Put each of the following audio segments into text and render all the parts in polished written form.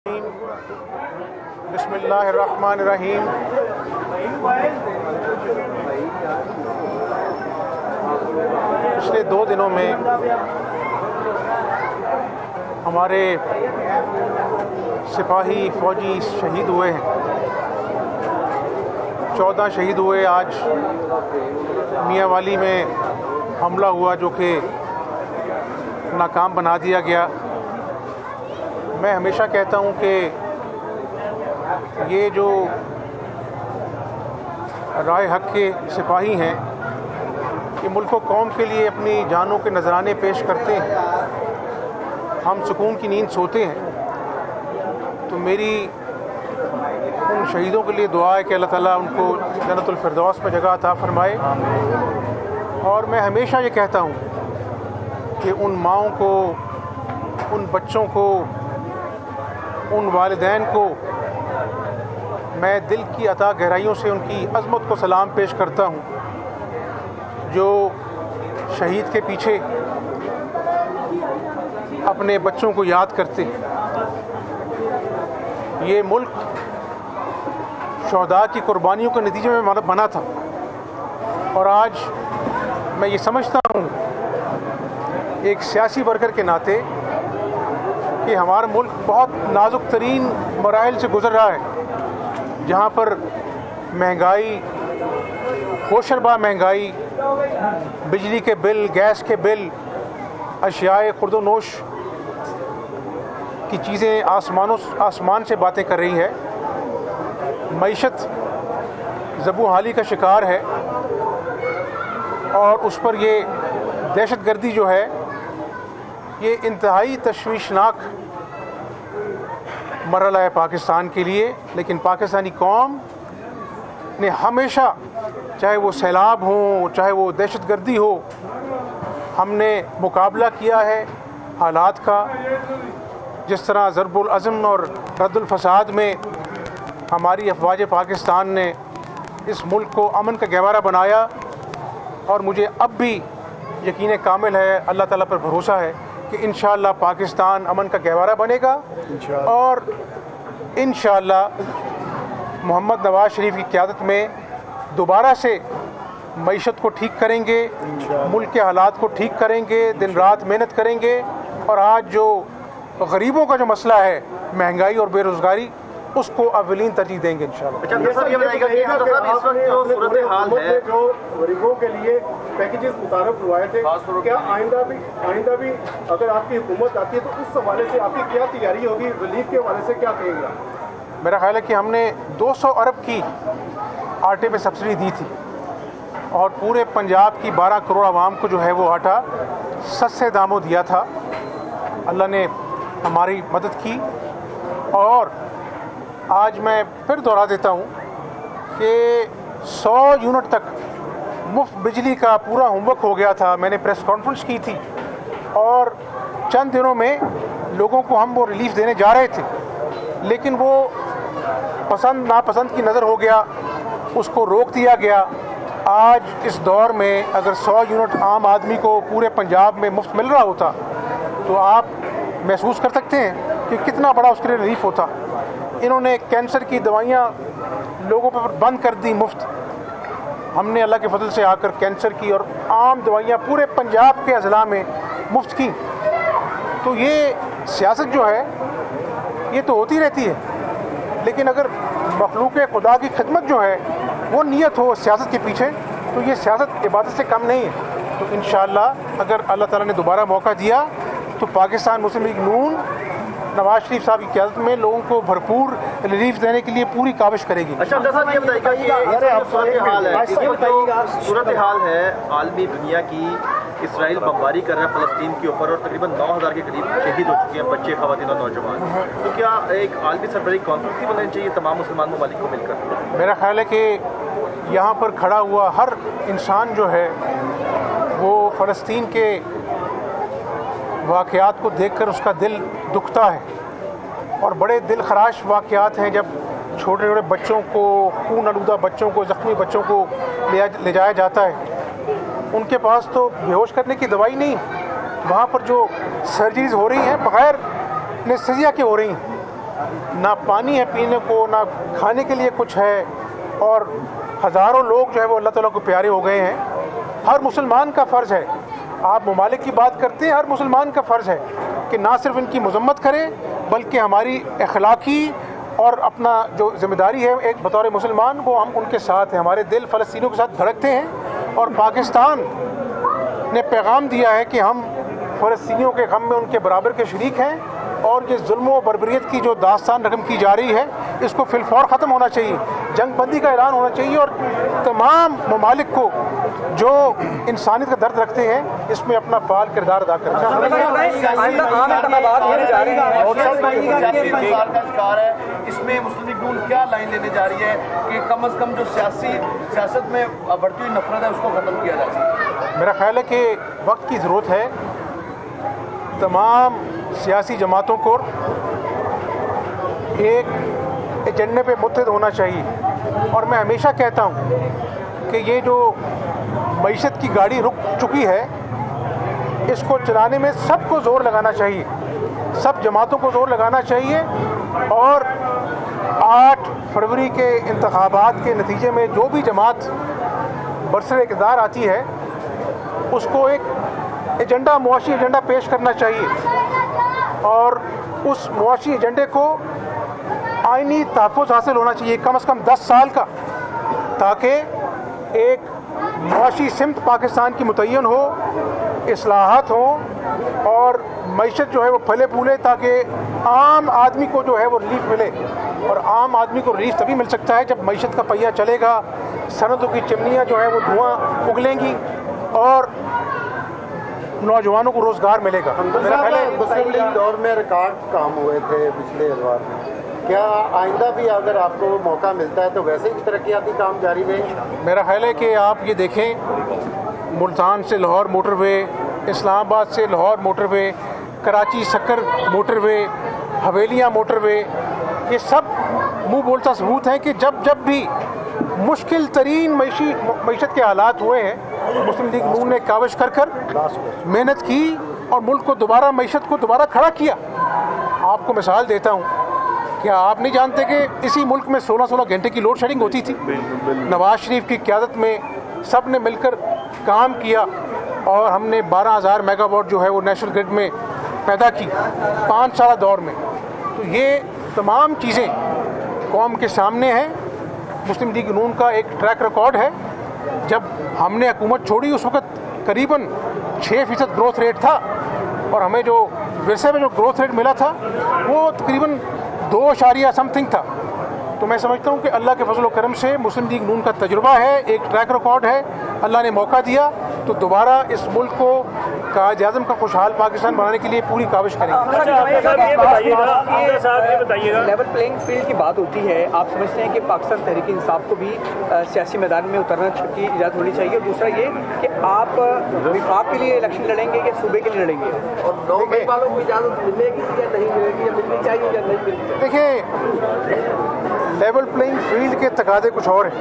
बिस्मिल्लाहिर्रहमानिर्रहीम। पिछले 2 दिनों में हमारे सिपाही फ़ौजी शहीद हुए हैं। 14 शहीद हुए। आज मियांवाली में हमला हुआ जो कि नाकाम बना दिया गया। मैं हमेशा कहता हूँ कि ये जो राय हक के सिपाही हैं, ये मुल्क व कौम के लिए अपनी जानों के नजराने पेश करते हैं। हम सुकून की नींद सोते हैं। तो मेरी उन शहीदों के लिए दुआ है कि अल्लाह ताला उनको जन्नतुल फिरदौस में जगह अता फरमाए। और मैं हमेशा ये कहता हूँ कि उन माँओं को, उन बच्चों को, उन वालिदैन को मैं दिल की अता गहराइयों से उनकी अज़मत को सलाम पेश करता हूँ, जो शहीद के पीछे अपने बच्चों को याद करते हैं। ये मुल्क शहदा की कुर्बानियों के नतीजे में बना था। और आज मैं ये समझता हूँ एक सियासी वर्कर के नाते कि हमारा मुल्क बहुत नाजुक तरीन मराहिल से गुज़र रहा है, जहाँ पर महंगाई, होशरबा महंगाई, बिजली के बिल, गैस के बिल, अशियाए खुर्दोनोश की चीज़ें आसमान से बातें कर रही है। मईशत ज़बू हाली का शिकार है और उस पर ये दहशतगर्दी जो है, ये इंतहाई तशवीशनाक मरहला है पाकिस्तान के लिए। लेकिन पाकिस्तानी कौम ने हमेशा, चाहे वो सैलाब हो, चाहे वो दहशतगर्दी हो, हमने मुकाबला किया है हालात का। जिस तरह ज़रबुल अज़म और रद्दुल फ़साद में हमारी अफ़वाज पाकिस्तान ने इस मुल्क को अमन का गहवारा बनाया। और मुझे अब भी यकीन कामिल है, अल्लाह ताला पर भरोसा है कि इंशाअल्लाह पाकिस्तान अमन का गहवारा बनेगा। और इंशाअल्लाह मोहम्मद नवाज़ शरीफ की क़यादत में दोबारा से मईशत को ठीक करेंगे, मुल्क के हालात को ठीक करेंगे, दिन रात मेहनत करेंगे। और आज जो गरीबों का जो मसला है, महंगाई और बेरोज़गारी, उसको अव्वलीन तरजीह देंगे इंशाअल्लाह। अच्छा, सर ये बताइएगा कि इस वक्त जो सूरत हाल है, जो गरीबों के लिए पैकेजेस मुतारफ हुए थे, क्या आइंदा भी अगर आपकी हुकूमत आती है तो उस हवाले से आपकी क्या तैयारी होगी? रिलीफ के हवाले से क्या कहेंगे? मेरा ख्याल है कि हमने 200 अरब की आटे पे सब्सिडी दी थी और पूरे पंजाब की 12 करोड़ आवाम को जो है वो आटा सस्ते दामों दिया था। अल्लाह ने हमारी मदद की। और आज मैं फिर दोहरा देता हूँ कि 100 यूनिट तक मुफ्त बिजली का पूरा होमवर्क हो गया था। मैंने प्रेस कॉन्फ्रेंस की थी और चंद दिनों में लोगों को हम वो रिलीफ देने जा रहे थे, लेकिन वो पसंद नापसंद की नज़र हो गया, उसको रोक दिया गया। आज इस दौर में अगर 100 यूनिट आम आदमी को पूरे पंजाब में मुफ्त मिल रहा होता तो आप महसूस कर सकते हैं कि कितना बड़ा उसके लिए रिलीफ होता। इन्होंने कैंसर की दवाइयाँ लोगों पर बंद कर दी मुफ्त। हमने अल्लाह के फजल से आकर कैंसर की और आम दवाइयाँ पूरे पंजाब के अजला में मुफ्त की। तो ये सियासत जो है ये तो होती रहती है, लेकिन अगर मखलूक खुदा की खिदमत जो है वो नियत हो सियासत के पीछे, तो ये सियासत इबादत से कम नहीं है। तो इंशाअल्लाह अगर अल्लाह ताला ने दोबारा मौका दिया तो पाकिस्तान मुस्लिम लीग नून नवाज शरीफ साहब की क़यादत में लोगों को भरपूर रिलीफ देने के लिए पूरी काविश करेगी। अच्छा साहब ये बताइएगा कि सूरत हाल है आलमी दुनिया की, इसराइल बमबारी कर रहा है फ़लस्तीन के ऊपर और तकरीबन 9000 के करीब शहीद हो चुके हैं, बच्चे, ख़वातीन और नौजवान। तो क्या एक आलमी सरबराही कॉन्फ्रेंस भी बनानी चाहिए तमाम मुसलमान ममालिक को मिलकर? मेरा ख्याल है कि यहाँ पर खड़ा हुआ हर इंसान जो है वो फ़लस्तीन के वाक़यात को देखकर उसका दिल दुखता है। और बड़े दिल खराश वाक़यात हैं जब छोटे छोटे बच्चों को, खून आलूदा बच्चों को, ज़ख्मी बच्चों को ले जाया जाता है। उनके पास तो बेहोश करने की दवाई नहीं, वहाँ पर जो सर्जरीज़ हो रही हैं बग़ैर एनेस्थीसिया के हो रही हैं। ना पानी है पीने को, ना खाने के लिए कुछ है, और हज़ारों लोग जो है वो अल्लाह ताला को प्यारे हो गए हैं। हर मुसलमान का फ़र्ज़ है, आप ममालिक की बात करते हैं, हर मुसलमान का फ़र्ज़ है कि ना सिर्फ इनकी मज़म्मत करें बल्कि हमारी अखलाकी और अपना जो ज़िम्मेदारी है एक बतौर मुसलमान, वो हम उनके साथ हैं। हमारे दिल फ़लस्तीनियों के साथ धड़कते हैं और पाकिस्तान ने पैगाम दिया है कि हम फ़लस्तीनियों के गम में उनके बराबर के शरीक हैं, और ये जुल्म व बर्बरियत की जो दास्तान रकम की जा रही है इसको फिलफौर ख़त्म होना चाहिए, जंग बंदी का ऐलान होना चाहिए, और तमाम ममालिक को जो इंसानियत का दर्द रखते हैं इसमें अपना फाल किरदार अदा करना है। इसमें मुस्लिम लीग नून क्या लाइन लेने जा रही है कि कम अज़ कम जो सियासत में बढ़ती हुई नफरत है उसको ख़त्म किया जाए? मेरा ख्याल है कि वक्त की ज़रूरत है, तमाम सियासी जमातों को एक एजेंडे पे मुत्तहिद होना चाहिए। और मैं हमेशा कहता हूँ कि ये जो मईशत की गाड़ी रुक चुकी है इसको चलाने में सबको ज़ोर लगाना चाहिए, सब जमातों को ज़ोर लगाना चाहिए, और 8 फरवरी के इंतखाबात के नतीजे में जो भी जमात बरसर इक़्तिदार आती है उसको एक एजेंडा, मुआशी एजेंडा पेश करना चाहिए, और उस मुआशी एजेंडे को आइनी तहफ़्फ़ुज़ हासिल होना चाहिए कम से कम 10 साल का, ताकि एक मुआशी सिमत पाकिस्तान की मुतय्यन हो, इस्लाहात हों और मईशत जो है वो फले फूले, ताकि आम आदमी को जो है वो रिलीफ मिले। और आम आदमी को रिलीफ तभी मिल सकता है जब मईशत का पहिया चलेगा, सनतों की चिमनियाँ जो है वो धुआं उगलेंगी और नौजवानों को रोज़गार मिलेगा। मेरा मुस्लिम लीग दौर में रिकॉर्ड काम हुए थे पिछले इतवार में, क्या आइंदा भी अगर आपको मौका मिलता है तो वैसे ही तरक्याती काम जारी रहेंगे? मेरा ख्याल है कि आप ये देखें, मुल्तान से लाहौर मोटरवे, इस्लामाबाद से लाहौर मोटरवे, कराची सक्कर मोटरवे, हवेलियाँ मोटरवे, ये सब मुँह बोलता सबूत हैं कि जब जब भी मुश्किल तरीन मईशत के हालात हुए हैं मुस्लिम लीग नून ने काविश कर मेहनत की और मुल्क को दोबारा, मईशत को दोबारा खड़ा किया। आपको मिसाल देता हूँ, क्या आप नहीं जानते कि इसी मुल्क में 16-16 घंटे की लोड शेडिंग होती थी? नवाज शरीफ की क़यादत में सब ने मिलकर काम किया और हमने 12,000 मेगावाट जो है वो नेशनल ग्रिड में पैदा की 5 साल दौर में। तो ये तमाम चीज़ें कौम के सामने हैं। मुस्लिम लीग नून का एक ट्रैक रिकॉर्ड है, जब हमने हुकूमत छोड़ी उस वक़्त करीबन 6% ग्रोथ रेट था, और हमें जो वैसे में जो ग्रोथ रेट मिला था वो तकरीबन 2 समथिंग था। तो मैं समझता हूँ कि अल्लाह के फजल व करम से मुस्लिम लीग नून का तजुर्बा है, एक ट्रैक रिकॉर्ड है, अल्लाह ने मौका दिया तो दोबारा इस मुल्क को कायद आज़म का खुशहाल पाकिस्तान बनाने के लिए पूरी काविश करेंगे। लेवल प्लेइंग फील्ड की बात होती है, आप समझते हैं कि पाकिस्तान तहरीक इंसाफ को भी सियासी मैदान में उतरना की इजाज़त होनी चाहिए? और दूसरा ये कि आप विफाक के लिए इलेक्शन लड़ेंगे या सूबे के लिए लड़ेंगे, और 9 मई वालों को इजाज़त मिलेगी या नहीं मिलेगी, या मिलनी चाहिए या नहीं मिलनी? देखिए, लेवल प्लेइंग फील्ड के तकाज़े कुछ और हैं।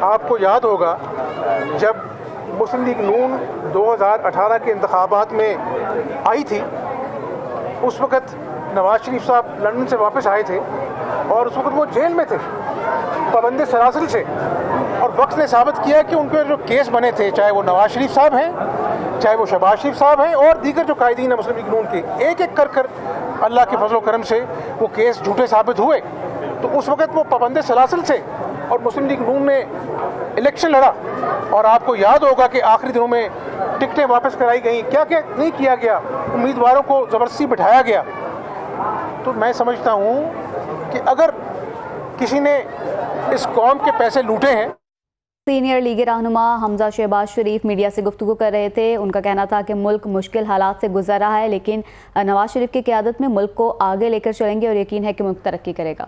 आपको याद होगा जब मुस्लिम लीग नून 2018 के इंतखाबात में आई थी, उस वक़्त नवाज शरीफ साहब लंदन से वापस आए थे और उस वक़्त वो जेल में थे पाबंदी सलासिल से, और वक्त ने साबित किया कि उनके जो केस बने थे, चाहे वो नवाज शरीफ साहब हैं, चाहे वो शहबाज शरीफ साहब हैं और दीगर जो कायदीन है मुस्लिम लीग नून के, एक एक कर अल्लाह के फजल करम से वो केस झूठे साबित हुए। तो उस वक़्त वो पाबंदी सलासिल से और मुस्लिम लीग नून ने इलेक्शन लड़ा, और आपको याद होगा कि आखिरी दिनों में टिकटें वापस कराई गई, क्या क्या नहीं किया गया, उम्मीदवारों को ज़बरदस्ती बिठाया गया। तो मैं समझता हूँ कि अगर किसी ने इस कौम के पैसे लूटे हैं। सीनियर लीग रहनुमा हमजा शहबाज शरीफ मीडिया से गुफ्तगू कर रहे थे। उनका कहना था कि मुल्क मुश्किल हालात से गुजर रहा है, लेकिन नवाज शरीफ की क़यादत में मुल्क को आगे लेकर चलेंगे और यकीन है कि मुल्क तरक्की करेगा।